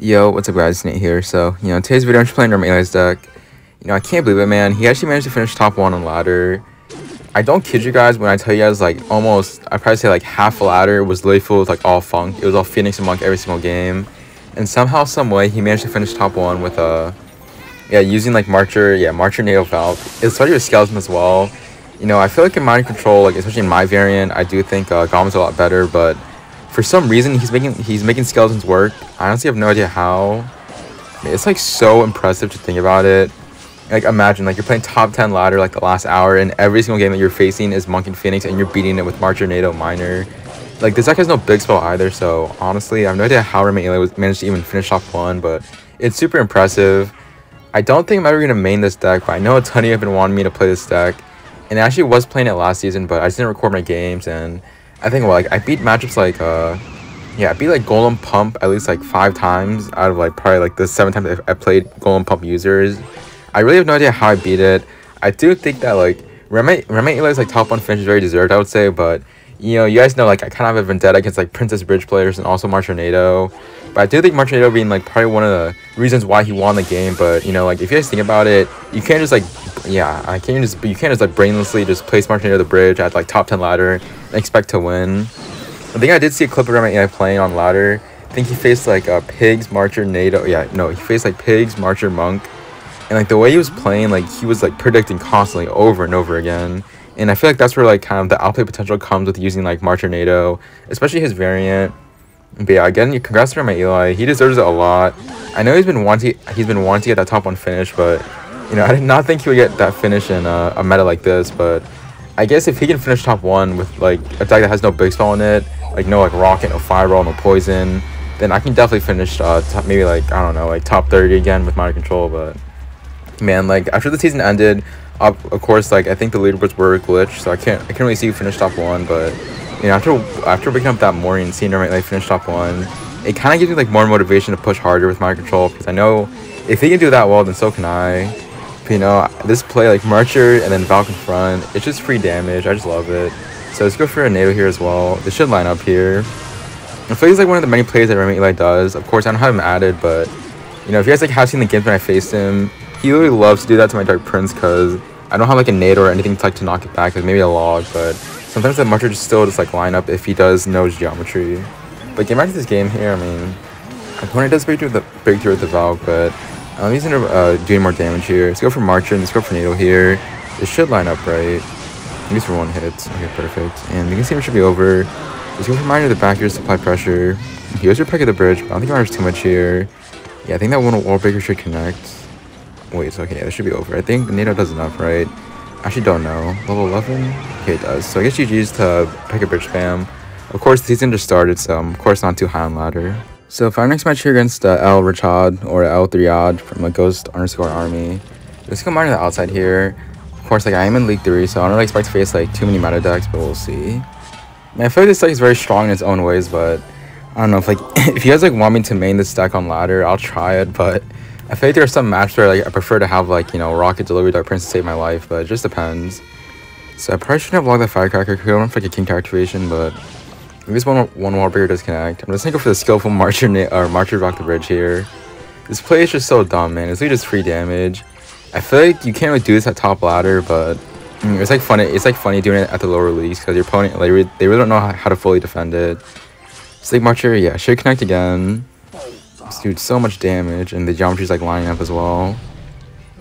Yo, what's up guys, Nate here. So, today's video I'm just playing Remi Eli's deck. I can't believe it, man. He actually managed to finish top 1 on ladder. I don't kid you guys when I tell you guys, like, almost, I'd probably say, like, half the ladder was literally full with, like, all phonk. It was all Phoenix and Monk every single game. And somehow, some way, he managed to finish top 1 with, using, like, Marcher Nato Valve. It started with Skeleton as well. I feel like in mind control, like, especially in my variant, I do think Goblin's a lot better, but for some reason, he's making skeletons work. I honestly have no idea how. It's like so impressive to think about it. Like imagine like you're playing top 10 ladder like the last hour, and every single game that you're facing is Monk and Phoenix, and you're beating it with Marcher, NATO, Miner. Like this deck has no big spell either, so honestly, I have no idea how Remi Eli managed to even finish top 1, but it's super impressive. I don't think I'm ever gonna main this deck, but I know a ton of you have been wanting me to play this deck, and I actually was playing it last season, but I just didn't record my games. And I think, well, like, I beat matchups like, I beat, like, Golem Pump at least, like, 5 times out of, like, probably, like, the 7 times I played Golem Pump users. I really have no idea how I beat it. I do think that, like, Remi Eli's, like, top 1 finish is very deserved, I would say, but, you guys know, like, I kind of have a vendetta against, like, Princess Bridge players and also Marcher NATO. But I do think Marcher NATO being, like, probably one of the reasons why he won the game, but, like, if you guys think about it, you can't just, like, you can't just, like, brainlessly just place Marcher NATO the bridge at, like, top 10 ladder and expect to win. I think I did see a clip of Remi Eli playing on ladder. I think he faced like Pigs, Marcher, NATO. He faced like Pigs, Marcher, Monk, and like the way he was playing, like he was like predicting constantly over and over again. And I feel like that's where like kind of the outplay potential comes with using like Marcher, NATO, especially his variant. But yeah, again, congrats to Remi Eli. He deserves it a lot. I know he's been wanting to get that top 1 finish, but I did not think he would get that finish in a meta like this. But I guess if he can finish top 1 with like a deck that has no big spell in it, like no like rocket, no fireball, no poison, then I can definitely finish maybe like I don't know, like top 30 again with mind control. But man, like after the season ended, of course, like I think the leaderboards were glitched, so I can't really see who finished top 1. But after waking up that morning and seeing Remi like finish top 1, it kind of gives me like more motivation to push harder with mind control, because I know if he can do that well, then so can I. This play like Marcher and then Valk in front, it's just free damage. I just love it. So let's go for a NATO here as well. This should line up here. I feel like it's like one of the many plays that Remi Eli does. Of course, I don't have him added, but if you guys like have seen the games when I faced him, he really loves to do that to my Dark Prince, because I don't have like a NATO or anything to like to knock it back, like maybe a log, but sometimes that Marcher just still like line up if he does know his geometry. But getting back to this game here, I mean, opponent does break through with the Valk, but he's gonna doing more damage here. Let's go for Marcher and let's go for NATO here. This should line up right. At least for 1 hit. Okay, perfect. And you can see it should be over. Let's go for Miner to the back here to supply pressure. He goes for Peck at the bridge, but I don't think Miner's too much here. Yeah, I think that one wall breaker should connect. Wait, it's okay. Yeah, this should be over. I think NATO does enough, right? Actually, don't know. Level 11? Okay, it does. So I guess GG's to Peck at bridge spam. Of course, the season just started, so I'm, of course, not too high on ladder. So for our next match here against El Rachad or L3Odd from a Ghost_Army, let's go Miner to the outside here. Of course, like I am in League 3, so I don't really expect to face like too many meta decks, but we'll see. I feel like this deck is very strong in its own ways, but I don't know if like if you guys like want me to main this deck on ladder, I'll try it. But I feel like there are some matches where like I prefer to have like Rocket Delivery Dark Prince to save my life, but it just depends. So I probably shouldn't have logged that Firecracker because I don't have like a King activation, but at least one wall breaker does connect. I'm just gonna go for the skillful Marcher Rock the bridge here. This play is just so dumb, man. It's really just free damage. I feel like you can't really do this at top ladder, but it's like funny. It's like funny doing it at the lower leagues because your opponent like they really don't know how to fully defend it. It's like Marcher, yeah, should connect again. This dude's so much damage, and the geometry's like lining up as well.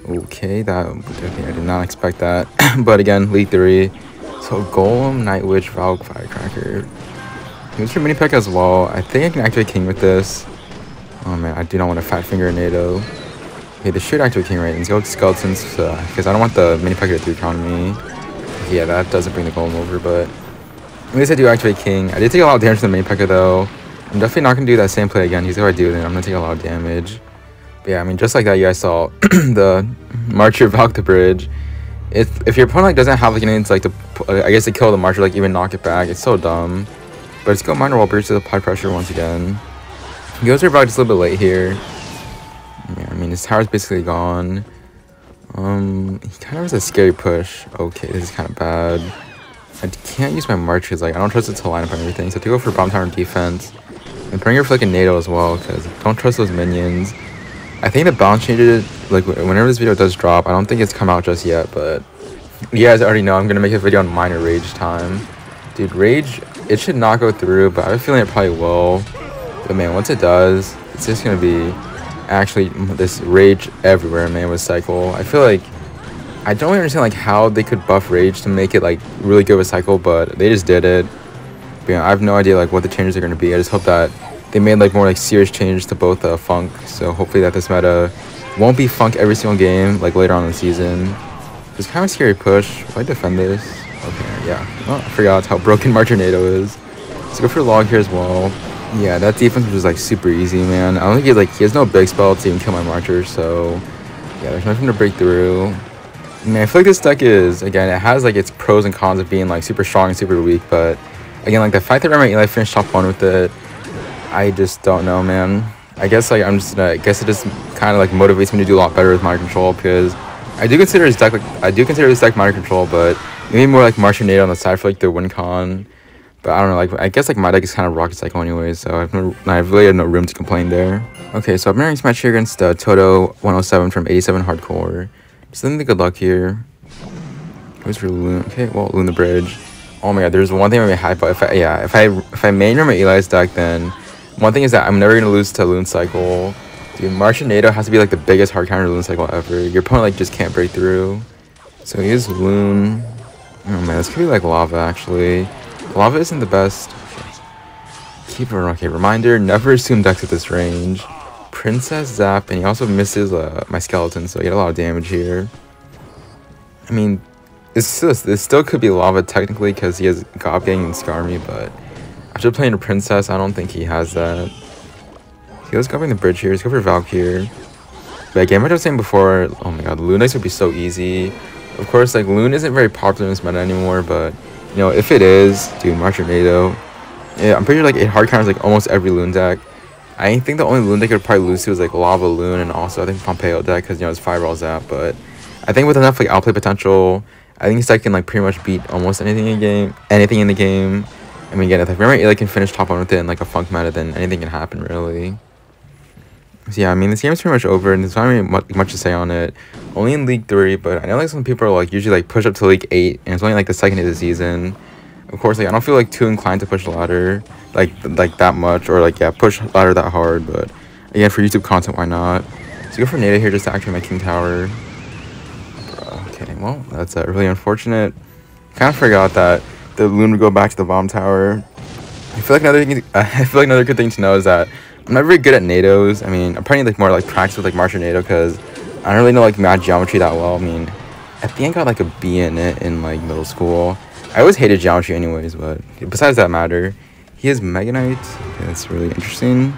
Okay, I did not expect that. But again, League 3. So Golem, Night Witch, Valk, Firecracker. He was for mini Peck as well. I think I can activate King with this. Oh man, I do not want a Fat Finger NATO. Okay, this should activate King right. Let's go with Skeletons, because I don't want the mini Peck to 3-count me. Yeah, that doesn't bring the Golem over, but at least I do activate King. I did take a lot of damage from the mini Peck though. I'm definitely not gonna do that same play again. If I do, then I'm gonna take a lot of damage. But yeah, I mean, just like that, you guys saw the Marcher Valk the bridge. If your opponent like doesn't have like anything to like I guess to kill the Marcher, like even knock it back, it's so dumb. But let's go Miner wall breach to apply pressure once again. He goes for Valk just a little bit late here. Yeah, I mean his tower's basically gone. He kind of has a scary push. Okay, this is kind of bad. I can't use my March because like I don't trust it to line up and everything. So to go for bomb tower defense, And praying for like a NATO as well, because don't trust those minions. I think the balance changes, like whenever this video does drop, I don't think it's come out just yet, but you guys already know I'm gonna make a video on minor rage time. Dude, rage, it should not go through, but I have a feeling it probably will. But man, once it does, it's just gonna be actually this rage everywhere, man, with cycle. I feel like I don't really understand like how they could buff rage to make it like really good with cycle, but they just did it. But, I have no idea like what the changes are gonna be. I just hope that they made like more like serious changes to both phonk, so hopefully that this meta won't be phonk every single game like later on in the season. It's kind of a scary push. Will I defend this? Okay, yeah. Oh, I forgot how broken Martinado is. Let's go for log here as well. Yeah, that defense was like super easy, man. I don't think he has no big spell to even kill my Marcher, so yeah, there's nothing to break through. Man, I feel like this deck is, again, it has like its pros and cons of being like super strong and super weak, but again, like the fact that Remi Eli finished top 1 with it, I just don't know, man. I guess like I guess it just kind of like motivates me to do a lot better with Mind Control, because I do consider this deck Mind Control, but maybe more like Martinado on the side for like the win con. But I don't know, like I guess like my deck is kind of Rocket Cycle anyways, so I really have no room to complain there. Okay, so I've been running this match here against Toto 107 from 87 Hardcore. Just looking the good luck here. Goes for Loon. Okay, well, Loon the Bridge. Oh my god, there's one thing I'm gonna be hyped about. If I main Remi Eli's deck, then one thing is that I'm never gonna lose to Loon Cycle. Dude, Martinado has to be like the biggest hard counter Loon Cycle ever. Your opponent like just can't break through. So he is Loon. Oh man, this could be like Lava actually. Lava isn't the best. Okay, reminder, never assume decks at this range. Princess Zap, and he also misses my skeleton, so I get a lot of damage here. I mean, this still could be Lava technically because he has God Gang and Scar Me, but after playing a Princess, I don't think he has that. Okay, let's go the bridge here. Let's go for Valk here. But again, like I was saying before, oh my god, Loon decks would be so easy. Of course, like Loon isn't very popular in this meta anymore, but you know, if it is, dude, Martinado. Yeah, I'm pretty sure like it hard counters like almost every Loon deck. I think the only Loon deck it would probably lose to is like Lava Loon, and also I think Pompeo deck because you know it's Fireball Zap. But I think with enough like outplay potential, I think this deck can like pretty much beat almost anything in the game. I mean, again, if Remi Eli can finish top 1 with it in like a phonk meta, then anything can happen really. So yeah, I mean, this game is pretty much over, and there's not really much to say on it. Only in League 3, but I know like some people are like usually like push up to League 8, and it's only like the second day of the season. Of course, like I don't feel like too inclined to push the ladder like that much, or like yeah, push ladder that hard. But again, for YouTube content, why not? So go for Nada here just to activate my King Tower. Okay, well that's really unfortunate. Kind of forgot that the Loon would go back to the bomb tower. I feel like another good thing to know is that I'm not very good at NATOs. I mean, I'm probably like more like practice with like Martinado because I don't really know like math geometry that well. I mean, I think I got like a B in it in like middle school. I always hated geometry anyways, but besides that matter, he has Mega Knight. Okay, that's really interesting.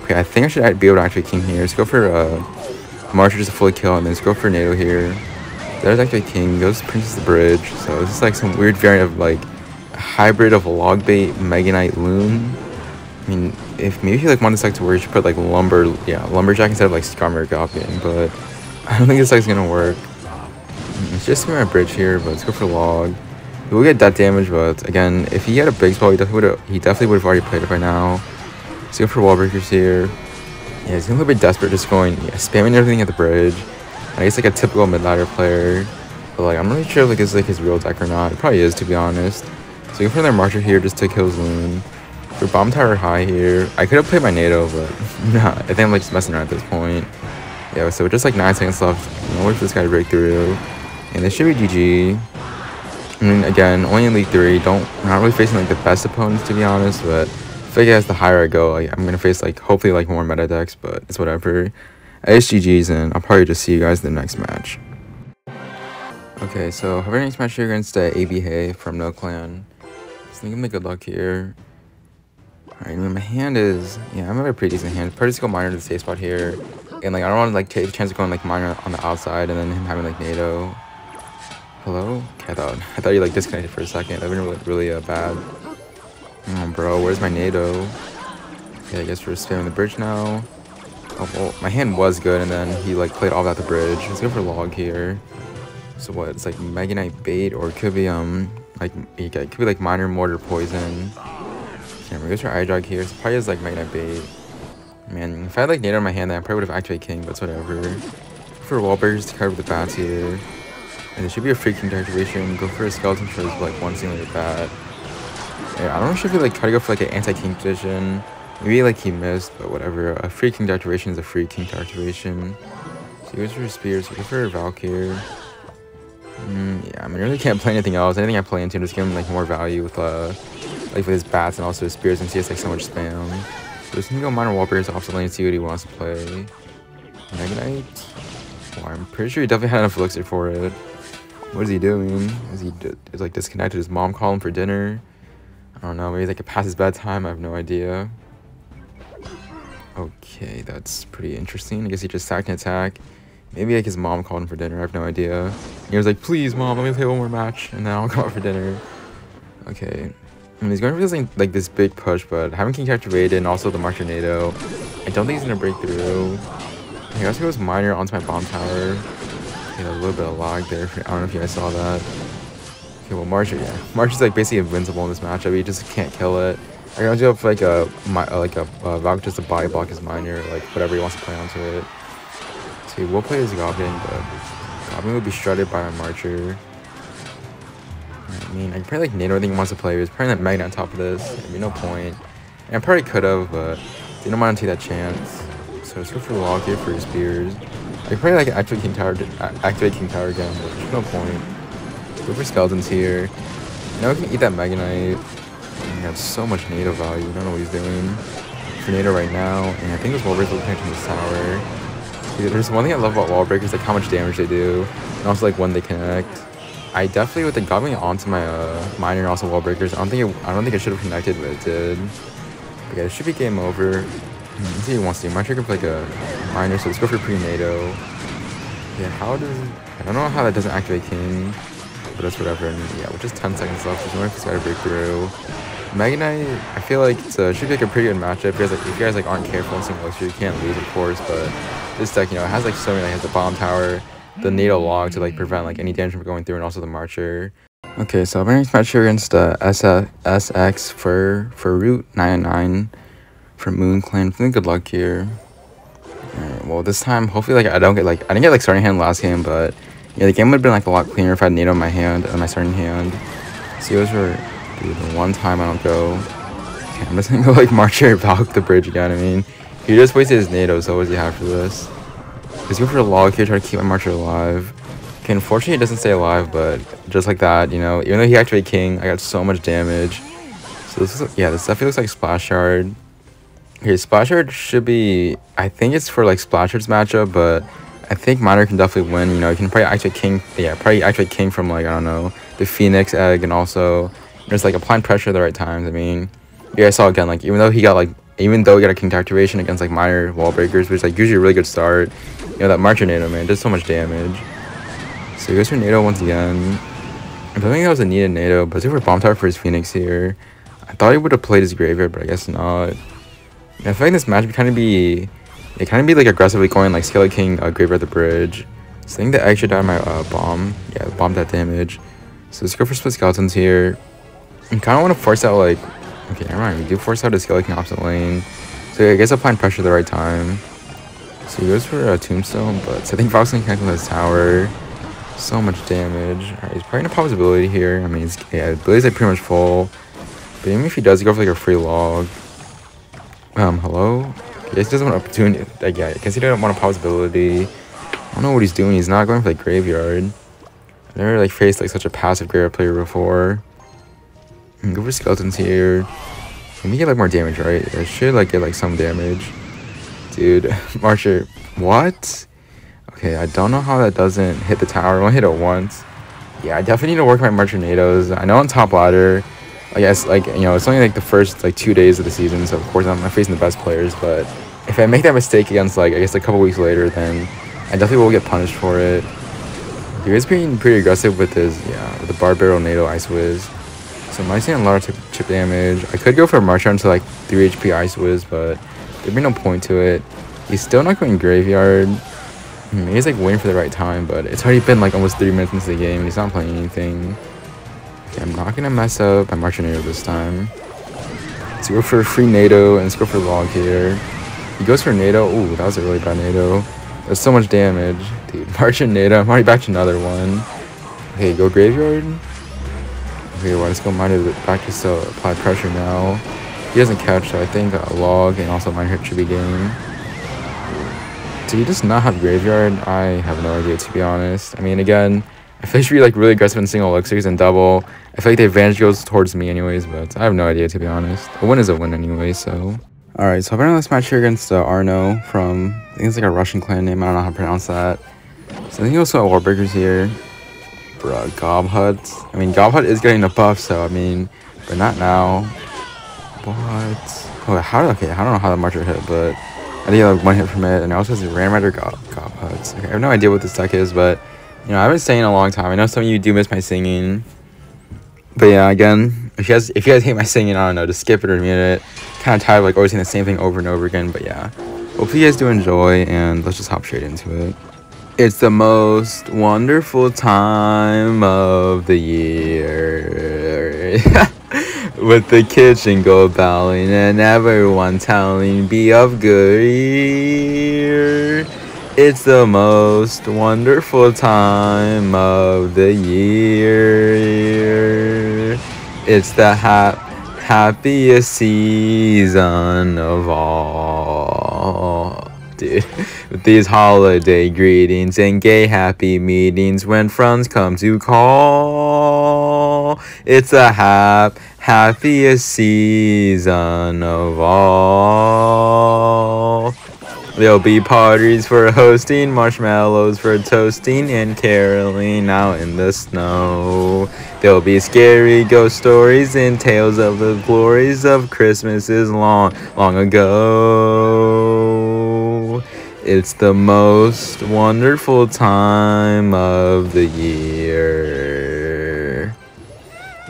Okay, I think I should be able to activate King here. Let's go for Marcher just to fully kill, and then let's go for NATO here. There's actually King, goes Princess the Bridge. So this is like some weird variant of like a hybrid of a log bait Mega Knight Loon. I mean, if maybe he like wanted this deck to where you should put like Lumberjack instead of like Skarmory Gopping, but I don't think this deck's gonna work. It's just my bridge here, but let's go for log. He will get that damage, but again, if he had a big spell, he definitely would have already played it by now. Let's go for wall breakers here. Yeah, he's a little bit desperate, just going spamming everything at the bridge. I guess like a typical mid ladder player, but like I'm not really sure if like it's like his real deck or not. It probably is, to be honest. So go for their Marcher here just to kill his Loon. For bomb tower high here, I could have played my NATO, but nah, I think I'm like just messing around at this point. Yeah, so with just like 9 seconds left, I'll wait for this guy to break through, and this should be GG. I mean, again, only in League 3, not really facing like the best opponents, to be honest, but I feel like as the higher I go, like, I'm gonna face like hopefully like more meta decks, but it's whatever. It's GG's, and I'll probably just see you guys in the next match. Okay, so our next match here against AB Hay from No Clan. Just give me good luck here. Alright, I mean, my hand is, yeah, I'm having a pretty decent hand. Probably just go minor to the safe spot here. And like I don't want to like take the chance of going like minor on the outside and then him having like NATO. Hello? Okay, I thought you like disconnected for a second. That would have been really bad. Oh, bro, where's my NATO? Okay, I guess we're spamming the bridge now. Oh, well, my hand was good, and then he like played all that the bridge. Let's go for log here. So what? It's like Mega Knight bait, or it could be like it could be like minor mortar poison. Okay, I'm gonna go for eye jog here. So probably has like Magnet bait. Man, if I had like Nado in my hand, then I probably would have activated King, but it's whatever. For wall breakers to cover the bats here. And there should be a free King activation. Go for a skeleton for like one single bat. Yeah, I don't know if he like try to go for like an anti-King position. Maybe like he missed, but whatever. A free King activation is a free King activation. So he goes for spears. So go for a Valk here. Yeah, I mean, I really can't play anything else. Anything I play into, just give him like more value with like with his bats and also his spears, and he has like so much spam. So just gonna go minor wall breakers off the lane and see what he wants to play. Mega Knight. Well, I'm pretty sure he definitely had enough elixir for it. What is he doing? Is he like disconnected? His mom call him for dinner? I don't know. Maybe like past his bedtime. I have no idea. Okay, that's pretty interesting. I guess he just sacked an attack. Maybe like his mom called him for dinner. I have no idea. And he was like, "Please, mom, let me play one more match, and then I'll come out for dinner." Okay. I mean, he's going for this like this big push, but having King activated and also the March Tornado, I don't think he's gonna break through. He also goes minor onto my bomb tower. Okay, a little bit of lag there. I don't know if you guys saw that. Okay, well March is like basically invincible in this matchup. He just can't kill it. I can do up like a Valk just to body block his minor, like whatever he wants to play onto it. So he will play his Goblin, but Goblin will be strutted by my Marcher. I mean, I can probably like Nado everything he wants to play. There's probably like Magnet on top of this. There'd be no point. And I probably could have, but didn't want to take that chance. So let's go for log here for his spears. I could probably like activate King Tower again, but there's no point. Go for skeletons here. Now we can eat that Mega Knight. He has so much Nado value. I don't know what he's doing for Nado right now. And I think his wall breakers will connect to this tower. There's one thing I love about wall breakers, like how much damage they do, and also like when they connect. I definitely with the Goblin onto my miner and also wall breakers. I don't think it should have connected, but it did. But yeah, it should be game over. Let's see what he wants to do. My trigger like a miner, so let's go for pre-Nado. Yeah, I don't know how that doesn't activate King, but that's whatever. And yeah, with just 10 seconds left, there's no way if he's got to break through. Mega Knight, I feel like it should be like a pretty good matchup. If you guys like aren't careful in single elixir, you can't lose, of course. But this deck, it has like so many. Like, it has the bomb tower, the Nado log to like prevent like any damage from going through, and also the Marcher. Okay, so my next match here against SX for Root 99 for Moon Clan. Feeling good luck here. Alright, well this time hopefully like I didn't get like starting hand last game, but yeah, the game would have been like a lot cleaner if I had Nado in my hand on my starting hand. See, those were the one time I don't go. Okay, I'm just gonna go like Marcher Valk the bridge again. I mean, he just wasted his Nado, so what does he have for this? Let's go for the log here, try to keep my Marcher alive. Okay, unfortunately it doesn't stay alive, but just like that, even though he activated King, I got so much damage. So this definitely looks like Splash Shard. Okay, Splash Shard should be, I think it's for like Splash Shard's matchup, but I think Miner can definitely win. You can probably activate King, probably activate King from like, I don't know, the Phoenix Egg, and also there's like applying pressure at the right times. I mean, you guys saw again, like even though he got a King activation against like Miner wall breakers, which is like usually a really good start, that Marcher Nado, man, does so much damage. So he goes for Nado once again. I don't think that was a needed Nado, but let's go for Bomb Tower for his Phoenix here. I thought he would have played his Graveyard, but I guess not. I feel like this match would kind of be like aggressively going like Skelly King Graveyard the bridge. So I think the egg should die on my bomb. Yeah, bomb that damage. So let's go for split skeletons here. I kind of want to force out like, okay, never mind. We do force out a Skelly King opposite lane. So I guess applying pressure at the right time. So he goes for a Tombstone, but so I think Fox can connect with his tower. So much damage. Alright, he's probably in a possibility here. I mean, ability's like pretty much full. But even if he does, he go for like a free log. Hello? I guess he doesn't want an opportunity. Like, yeah, I guess he doesn't want a possibility. I don't know what he's doing. He's not going for like Graveyard. I've never like faced like such a passive Graveyard player before. Go for skeletons here. Let me get like more damage, right? I should like get like some damage. Dude, Marcher, what? Okay, I don't know how that doesn't hit the tower. I only hit it once. Yeah, I definitely need to work my Marcher Nados. I know on top ladder, I guess like it's only like the first like 2 days of the season, so of course I'm not facing the best players. But if I make that mistake against like I guess a couple weeks later, then I definitely will get punished for it. He was being pretty aggressive with his with the Barbaro Nado Ice Wiz. So I'm seeing a lot of chip damage. I could go for a Marcher onto like 3 HP Ice Wiz, but there'd be no point to it. He's still not going Graveyard. He's like waiting for the right time, but it's already been like almost 3 minutes into the game and he's not playing anything. Okay, I'm not gonna mess up my Marcher Nado this time. Let's go for a free NATO and let's go for log here. He goes for NATO. Ooh, that was a really bad NATO. That's so much damage. Dude, Martian NATO. I'm already back to another one. Okay, go graveyard. Okay, well, let's go mine it back to still apply pressure now. He doesn't catch, so I think a log and also mine hit should be game. Did he just not have graveyard? I have no idea, to be honest. I mean, again, I feel like he should be like really aggressive in single elixirs and double. I feel like the advantage goes towards me anyways, but I have no idea, to be honest. A win is a win anyway, so. Alright, so I've been on this match here against Arno from, I think it's like a Russian clan name, I don't know how to pronounce that. So I think he also had Warbreakers here. Bruh, Gob Hut. I mean, Gob Hut is getting a buff, so I mean, but not now. What? Oh, okay, I don't know how the Marcher hit, but I did get like one hit from it, and it also has a Ram Rider Gob Huts. Okay, I have no idea what this deck is, but you know, I've been saying a long time. I know some of you do miss my singing, but yeah, again, if you guys hate my singing, I don't know, just skip it or mute it. Kind of tired of like always saying the same thing over and over again, but yeah. Hopefully you guys do enjoy, and let's just hop straight into it. It's the most wonderful time of the year. With the kitchen go bowling and everyone telling be of good cheer. It's the most wonderful time of the year. It's the happiest season of all. Dude, with these holiday greetings and gay happy meetings when friends come to call, it's the happiest season of all. There'll be parties for hosting, marshmallows for toasting, and caroling out in the snow. There'll be scary ghost stories and tales of the glories of Christmases long, long ago. It's the most wonderful time of the year.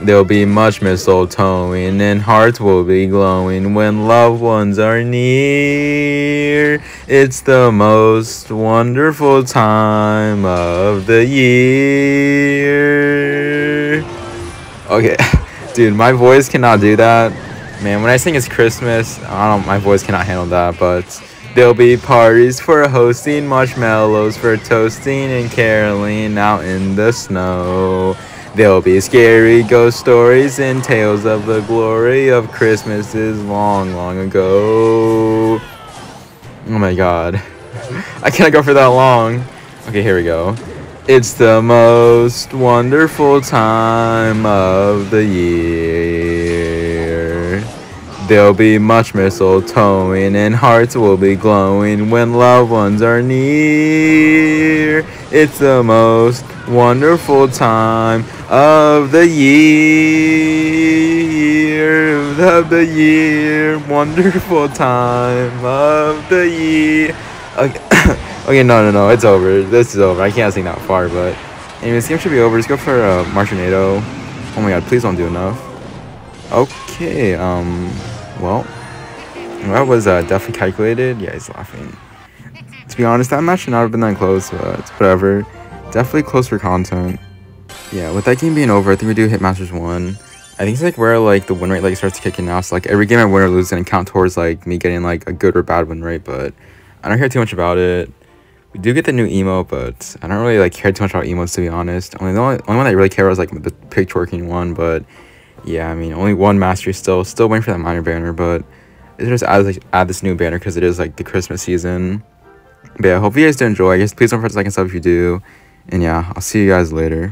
There'll be much mistletoeing and hearts will be glowing when loved ones are near. It's the most wonderful time of the year. Okay, dude, my voice cannot do that. Man, when I sing it's Christmas, my voice cannot handle that, but there'll be parties for hosting, marshmallows for toasting, and caroling out in the snow. There'll be scary ghost stories and tales of the glory of Christmases long, long ago. Oh my god. I can't go for that long. Okay, here we go. It's the most wonderful time of the year. There'll be much mistletoeing and hearts will be glowing when loved ones are near. It's the most wonderful time of the year. Wonderful time of the year. Okay, okay, no, it's over. This is over. I can't sing that far, but anyways, this game should be over. Let's go for Martinado. Oh my god, please don't do enough. Okay, well, that was definitely calculated. Yeah, he's laughing. To be honest, that match should not have been that close, but whatever. Definitely close for content. Yeah, with that game being over, I think we do hit Masters 1. I think it's like where like the win rate like starts kicking now. So like every game I win or lose is gonna count towards like me getting like a good or bad win rate, but I don't care too much about it. We do get the new emote, but I don't really like care too much about emotes, to be honest. The only one I really care about is like the pig twerking one, but yeah, I mean only one mastery still waiting for that minor banner, but it's just add this new banner because it is like the Christmas season. But yeah, I hope you guys do enjoy. I guess please don't forget to like and sub if you do. And yeah, I'll see you guys later.